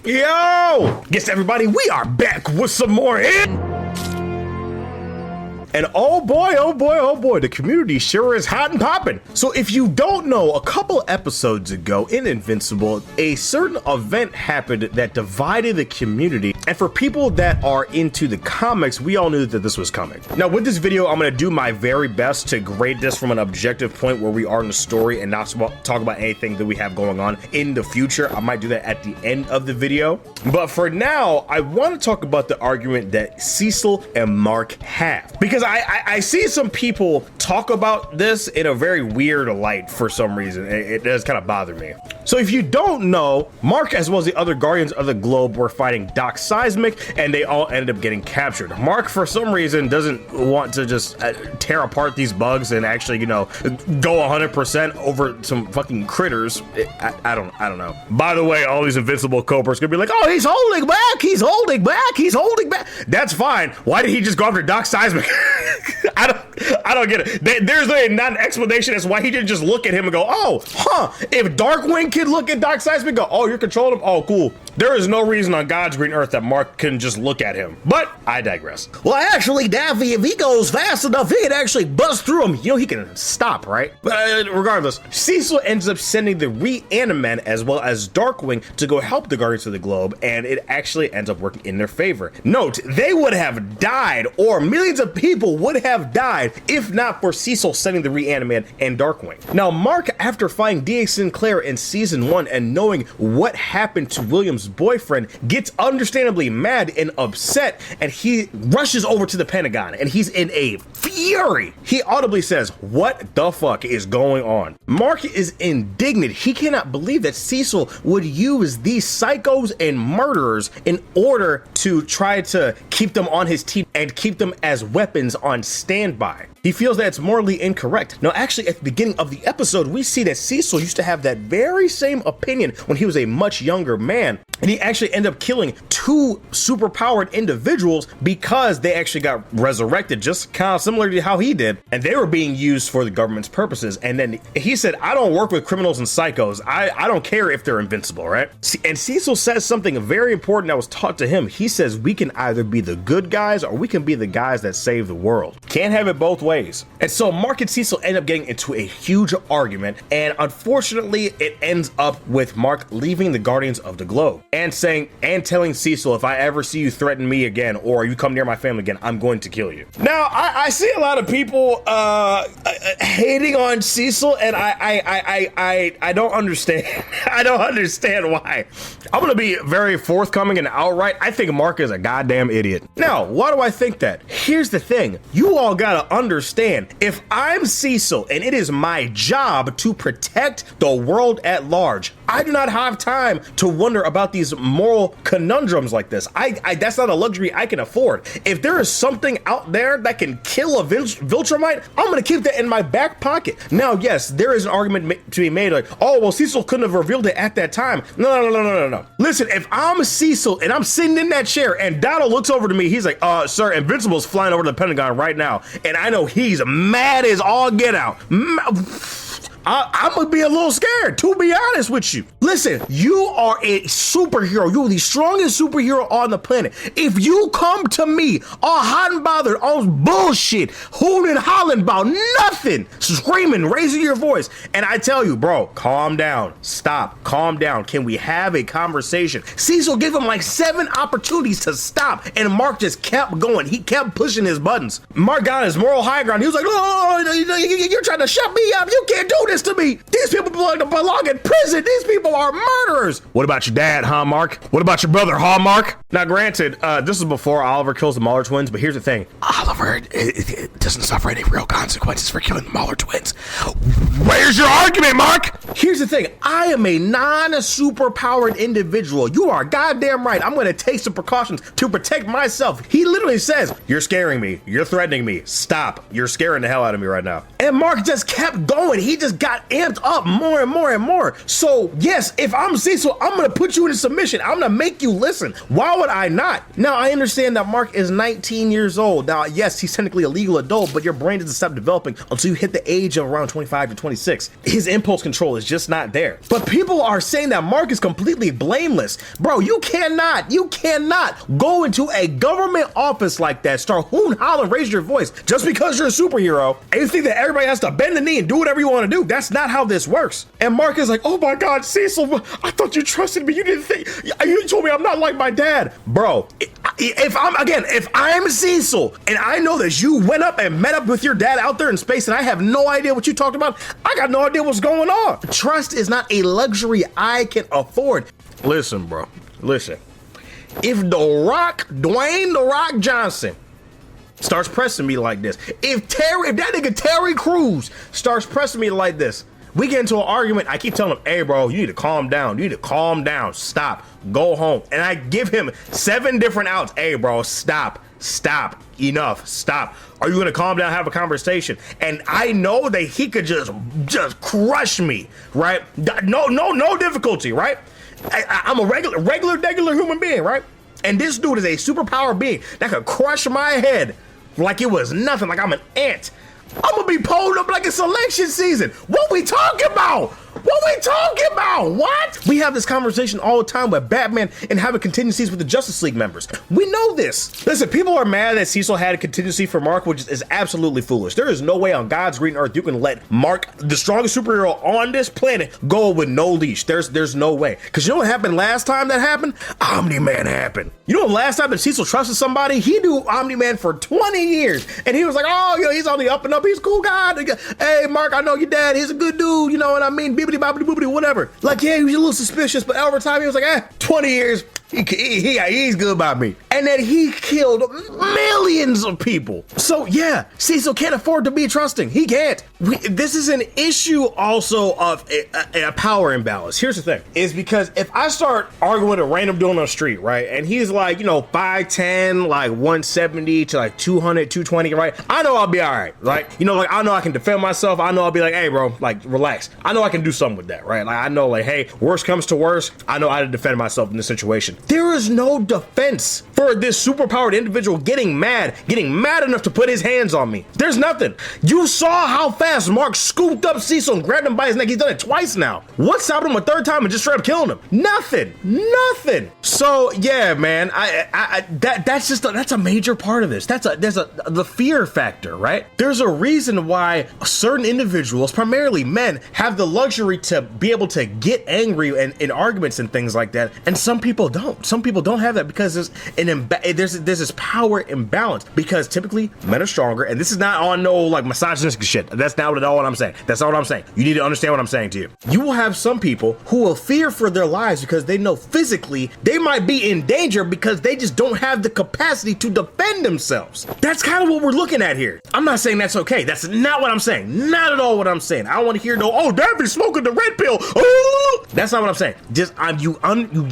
Yo! Guess everybody, we are back with some more And oh boy, the community sure is hot and popping. So if you don't know, a couple episodes ago in Invincible, a certain event happened that divided the community. And for people that are into the comics, we all knew that this was coming. Now with this video, I'm gonna do my very best to grade this from an objective point where we are in the story and not talk about anything that we have going on in the future. I might do that at the end of the video. But for now, I want to talk about the argument that Cecil and Mark have. Because I see some people talk about this in a very weird light for some reason. It does kind of bother me. So if you don't know, Mark as well as the other Guardians of the Globe were fighting Doc Seismic and they all ended up getting captured. Mark for some reason doesn't want to just tear apart these bugs and actually, you know, go 100% over some fucking critters. I don't know. By the way, all these Invincible Cobras gonna be like, oh, he's holding back, he's holding back, he's holding back. That's fine. Why did he just go after Doc Seismic? I don't get it. There's not an explanation as to why he didn't just look at him and go, oh, huh. If Darkwing can look at Doc Seismic and go, oh, you're controlling him? Oh, cool. There is no reason on God's green earth that Mark can just look at him. But I digress. Well, actually, Daffy, if he goes fast enough, he can actually bust through him. You know, he can stop, right? But regardless, Cecil ends up sending the Reaniman as well as Darkwing to go help the Guardians of the Globe, and it actually ends up working in their favor. Note, they would have died, or millions of people would have died if not for Cecil sending the Reaniman and Darkwing. Now, Mark, after finding D.A. Sinclair in season 1 and knowing what happened to William's boyfriend, gets understandably mad and upset, and he rushes over to the Pentagon and he's in a fury. He audibly says, what the fuck is going on? Mark is indignant. He cannot believe that Cecil would use these psychos and murderers in order to try to keep them on his team and keep them as weapons on standby. He feels that it's morally incorrect. Now, actually, at the beginning of the episode, we see that Cecil used to have that very same opinion when he was a much younger man. And he actually ended up killing 2 superpowered individuals because they actually got resurrected, just kind of similar to how he did. And they were being used for the government's purposes. And then he said, I don't work with criminals and psychos. I don't care if they're invincible, right? And Cecil says something very important that was taught to him. He says, we can either be the good guys or we can be the guys that save the world. Can't have it both ways. And so Mark and Cecil end up getting into a huge argument, and unfortunately it ends up with Mark leaving the Guardians of the Globe and telling Cecil, if I ever see you threaten me again or you come near my family again, I'm going to kill you. Now I see a lot of people hating on Cecil, and I don't understand. I don't understand why. I'm gonna be very forthcoming and outright. I think Mark is a goddamn idiot. Now, why do I think that? Here's the thing. You all gotta understand, if I'm Cecil and it is my job to protect the world at large, I do not have time to wonder about these moral conundrums like this. That's not a luxury I can afford. If there is something out there that can kill a Viltrumite, I'm gonna keep that in my back pocket. Now, yes, there is an argument to be made like, oh, well, Cecil couldn't have revealed it at that time. No. Listen, if I'm Cecil and I'm sitting in that chair and Donald looks over to me, he's like, sir, Invincible's flying over to the Pentagon right now. And I know he's mad as all get out. I'm gonna be a little scared, to be honest with you. Listen, you are a superhero. You're the strongest superhero on the planet. If you come to me all hot and bothered on bullshit, hooting and hollering about nothing, screaming, raising your voice, and I tell you, bro, calm down, stop, calm down. Can we have a conversation? Cecil gave him like 7 opportunities to stop, and Mark just kept going. He kept pushing his buttons. Mark got his moral high ground. He was like, oh, you're trying to shut me up. You can't do this to me. These people belong in prison. These people are murderers. What about your dad, huh, Mark? What about your brother, huh, Mark? Now, granted, this is before Oliver kills the Mauler twins, but here's the thing. Oliver it doesn't suffer any real consequences for killing the Mauler twins. Where's your argument, Mark? Here's the thing. I am a non-superpowered individual. You are goddamn right. I'm going to take some precautions to protect myself. He literally says, you're scaring me. You're threatening me. Stop. You're scaring the hell out of me right now. And Mark just kept going. He just got amped up more and more and more. So yes, if I'm Cecil, I'm gonna put you into submission. I'm gonna make you listen. Why would would I not? Now, I understand that Mark is 19 years old. Now, yes, he's technically a legal adult, but your brain doesn't stop developing until you hit the age of around 25 to 26. His impulse control is just not there. But people are saying that Mark is completely blameless. Bro, you cannot go into a government office like that, start hoon, holler, raise your voice just because you're a superhero, and you think that everybody has to bend the knee and do whatever you want to do. That's not how this works. And Mark is like, oh my God, Cecil, I thought you trusted me. You didn't think, you told me I'm not like my dad. Bro, if I'm Cecil and I know that you went up and met up with your dad out there in space and I have no idea what you talked about, I got no idea what's going on. Trust is not a luxury I can afford. Listen, bro, listen. If Dwayne The Rock Johnson starts pressing me like this, if that nigga Terry Crews starts pressing me like this, we get into an argument. I keep telling him, hey, bro, you need to calm down. You need to calm down. Stop. Go home. And I give him 7 different outs. Hey, bro, stop. Enough. Stop. Are you going to calm down, have a conversation? And I know that he could just crush me, right? No difficulty, right? I'm a regular human being, right? And this dude is a superpower being that could crush my head like it was nothing, like I'm an ant. I'm gonna be pulled up like it's election season. What we talking about? What? We have this conversation all the time with Batman and having contingencies with the Justice League members. We know this. Listen, people are mad that Cecil had a contingency for Mark, which is absolutely foolish. There is no way on God's green earth you can let Mark, the strongest superhero on this planet, go with no leash. There's no way. Because you know what happened last time that happened? Omni-Man happened. You know, last time that Cecil trusted somebody, he knew Omni-Man for 20 years. And he was like, oh, he's on the up and up. He's a cool guy. Hey, Mark, I know your dad. He's a good dude. You know what I mean? Bibbidi bobbidi boobidi, whatever. Like, yeah, he was a little suspicious, but over time he was like, 20 years, he's good by me. And then he killed millions of people. So yeah, Cecil can't afford to be trusting. He can't. This is an issue also of a power imbalance. Here's the thing, is because if I start arguing with a random dude on the street, right, and he's like, 5'10", like 170 to like 200, 220, right, I know I'll be all right. Like, I know I can defend myself. I know I'll be like, hey, bro, like, relax. I know I can do something with that, right? Like, I know, like, hey, worst comes to worst, I know how to defend myself in this situation. There is no defense for this superpowered individual getting mad enough to put his hands on me. There's nothing. You saw how fast Mark scooped up Cecil and grabbed him by his neck. He's done it twice now. What stopped him a third time and just straight up killing him? Nothing. So yeah, man, that's a major part of this. There's the fear factor, right? There's a reason why certain individuals, primarily men, have the luxury to be able to get angry in arguments and things like that, and some people don't. Some people don't have that because there's this power imbalance, because typically men are stronger, and this is not on no like misogynistic shit. That's not at all what I'm saying. That's not what I'm saying. You need to understand what I'm saying to you. You will have some people who will fear for their lives because they know physically they might be in danger because they just don't have the capacity to defend themselves. That's kind of what we're looking at here. I'm not saying that's okay. That's not what I'm saying. Not at all what I'm saying. I don't want to hear Davy's smoking the red pill. Ooh! That's not what I'm saying. You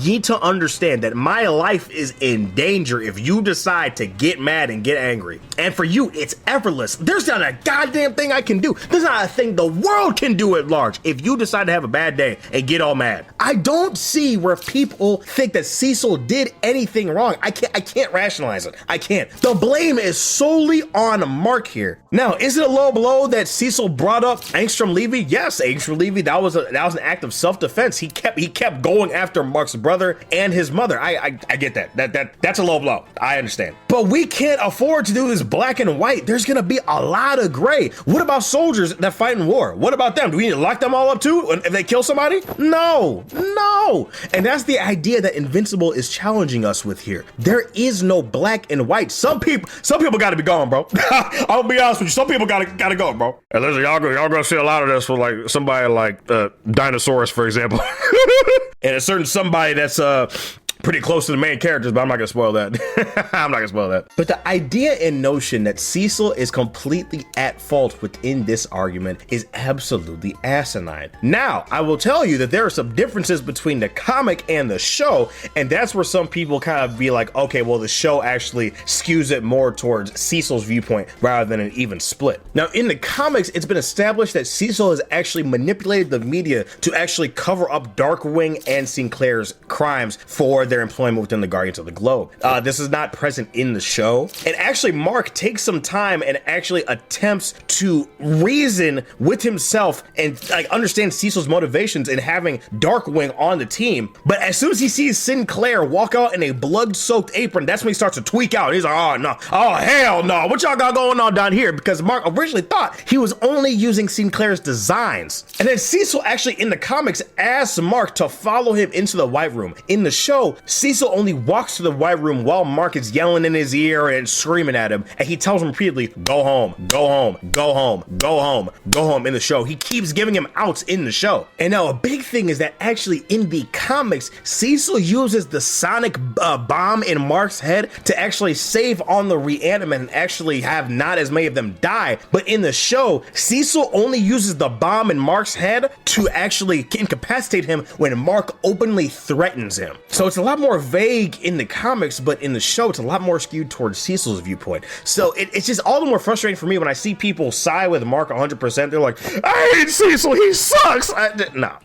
need to understand that my life is in danger if you decide to get mad and get angry. And for you, it's effortless. There's not a goddamn thing I can do. There's not a thing the world can do at large if you decide to have a bad day and get all mad. I don't see where people think that Cecil did anything wrong. I can't rationalize it. I can't. The blame is solely on Mark here. Now, is it a low blow that Cecil brought up Angstrom Levy? Yes, Angstrom Levy, that was an act of self-defense. He kept going after Mark's brother and his mother. I get that. That's a low blow. I understand. But we can't afford to do this black and white. There's gonna be a lot of gray. What about soldiers that fight in war? What about them? Do we need to lock them all up too if they kill somebody? No. And that's the idea that Invincible is challenging us with here. There is no black and white. Some people gotta be gone, bro. I'll be honest with you. Some people gotta go, bro. And listen, y'all gonna see a lot of this with like somebody like Dinosaurus, for example. And a certain somebody that's pretty close to the main characters, but I'm not gonna spoil that. But the idea and notion that Cecil is completely at fault within this argument is absolutely asinine. Now, I will tell you that there are some differences between the comic and the show, and that's where some people kind of be like, okay, well, the show actually skews it more towards Cecil's viewpoint rather than an even split. Now, in the comics, it's been established that Cecil has actually manipulated the media to actually cover up Darkwing and Sinclair's crimes for their employment within the Guardians of the Globe. This is not present in the show. And actually, Mark takes some time and actually attempts to reason with himself and like understand Cecil's motivations in having Darkwing on the team. But as soon as he sees Sinclair walk out in a blood-soaked apron, that's when he starts to tweak out. He's like, oh no, oh hell no, what y'all got going on down here? Because Mark originally thought he was only using Sinclair's designs. And then Cecil actually in the comics asks Mark to follow him into the White Room. In the show, Cecil only walks to the White Room while Mark is yelling in his ear and screaming at him, and he tells him repeatedly, go home, go home, go home, go home, go home. In the show, he keeps giving him outs in the show. And now a big thing is that actually in the comics, Cecil uses the sonic bomb in Mark's head to actually save on the reanimate and actually have not as many of them die. But in the show, Cecil only uses the bomb in Mark's head to actually incapacitate him when Mark openly threatens him. So it's a lot more vague in the comics, but in the show, it's a lot more skewed towards Cecil's viewpoint. So it's just all the more frustrating for me when I see people side with Mark 100%. They're like, I hate Cecil, he sucks. No.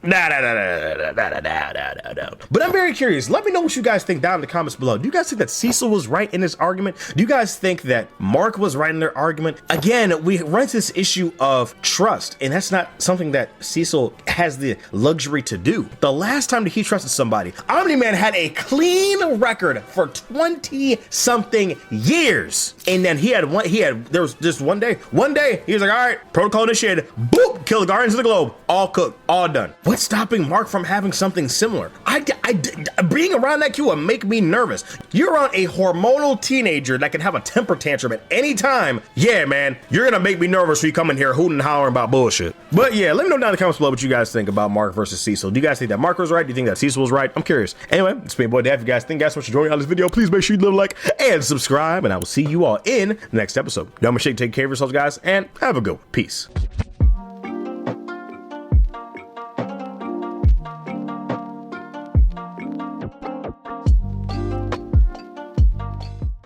But I'm very curious. Let me know what you guys think down in the comments below. Do you guys think that Cecil was right in this argument? Do you guys think that Mark was right in their argument? Again, we run into this issue of trust, and that's not something that Cecil has the luxury to do. The last time that he trusted somebody, Omni-Man had a clean record for 20-something years. And then there was just one day, he was like, all right, protocol initiated, boop, kill the Guardians of the Globe, all cooked, all done. What's stopping Mark from having something similar? Being around that Q would make me nervous. You're around a hormonal teenager that can have a temper tantrum at any time. Yeah, man, you're gonna make me nervous when you come in here hooting and hollering about bullshit. But yeah, let me know down in the comments below what you guys think about Mark versus Cecil. Do you guys think that Mark was right? Do you think that Cecil was right? I'm curious. Anyway, it's me, boy Dad. If you guys think so much for joining on this video, please make sure you leave a like and subscribe, and I will see you all in the next episode. Don't make sure you take care of yourselves, guys, and have a good one. Peace.